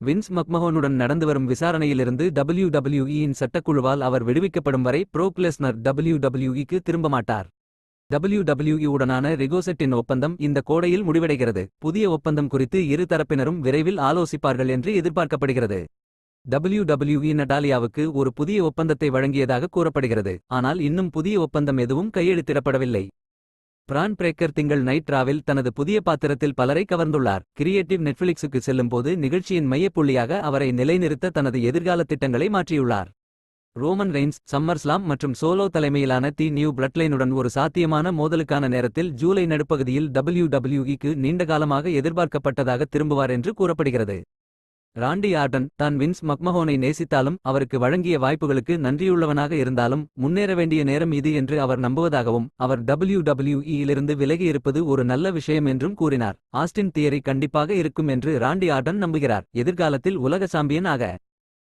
Wins மக்மஹோனுடன் நடந்து வரும் விசாரணையிலிருந்து WWE-இன் சட்டக்குழுவால் அவர் விடுவிக்கப்படும் வரை ப்ரோக் லெஸ்னர் WWE-க்கு திரும்ப மாட்டார். WWE உடனான ரிகோசெட்டின் ஒப்பந்தம் இந்த கோடையில் முடிவடைகிறது. புதிய ஒப்பந்தம் குறித்து இரு தரப்பினரும் விரைவில் ஆலோசிப்பார்கள் என்று எதிர்பார்க்கப்படுகிறது. WWE நடாலியாவுக்கு ஒரு புதிய ஒப்பந்தத்தை வழங்கியதாக கூறப்படுகிறது. ஆனால் இன்னும் புதிய ஒப்பந்தம் எதுவும் கையெழுத்திடப்படவில்லை. பிரான் பிரேக்கர் திங்கள் நைட் ராவில் தனது புதிய பாத்திரத்தில் பலரை கவர்ந்துள்ளார். கிரியேட்டிவ் நெட்ஃபிளிக்ஸுக்கு செல்லும்போது நிகழ்ச்சியின் மையப்புள்ளியாக அவரை நிலைநிறுத்த தனது எதிர்கால திட்டங்களை மாற்றியுள்ளார். ரோமன் ரெய்ன்ஸ், சம்மர்ஸ்லாம் மற்றும் சோலோ தலைமையிலான தி நியூ பிளட்லைனுடன் ஒரு சாத்தியமான மோதலுக்கான நேரத்தில் ஜூலை நடுப்பகுதியில் WWE-க்கு நீண்டகாலமாக எதிர்பார்க்கப்பட்டதாக திரும்புவார் என்று கூறப்படுகிறது. ராண்டி ஆர்டன் தான் வின்ஸ் மக்மஹோனை நேசித்தாலும் அவருக்கு வழங்கிய வாய்ப்புகளுக்கு நன்றியுள்ளவனாக இருந்தாலும் முன்னேற வேண்டிய நேரம் இது என்று அவர் நம்புவதாகவும் அவர் WWE-இலிருந்து விலகி இருப்பது ஒரு நல்ல விஷயம் என்றும் கூறினார். ஆஸ்டின் தியரி கண்டிப்பாக இருக்கும் என்று ராண்டி ஆர்டன் நம்புகிறார். எதிர்காலத்தில் உலக சாம்பியன் ஆக.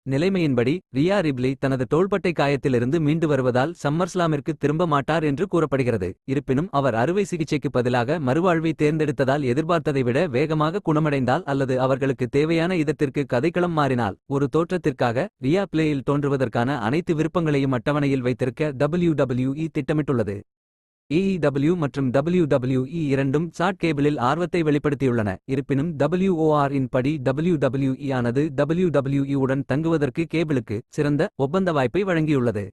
நிலைமையின்படி ரியா ரிப்லி தனது தோள்பட்டை காயத்திலிருந்து மீண்டு வருவதால் சம்மர்ஸ்லாமிற்கு திரும்ப மாட்டார் என்று கூறப்படுகிறது. இருப்பினும் அவர் அறுவை சிகிச்சைக்கு பதிலாக மறுவாழ்வை தேர்ந்தெடுத்ததால் எதிர்பார்த்ததை விட வேகமாக குணமடைந்தால் அல்லது அவர்களுக்கு தேவையான இதத்திற்கு கதைக்களம் மாறினால் ஒரு தோற்றத்திற்காக ரியா பிளேயில் தோன்றுவதற்கான அனைத்து விருப்பங்களையும் அட்டவணையில் வைத்திருக்க WWE திட்டமிட்டுள்ளது. AEW மற்றும் WWE இரண்டும் சாட் கேபிளில் ஆர்வத்தை வெளிப்படுத்தியுள்ளன. இருப்பினும் WOR இன் படி WWE ஆனது WWE உடன் தங்குவதற்கு கேபிளுக்கு சிறந்த ஒப்பந்த வாய்ப்பை வழங்கியுள்ளது.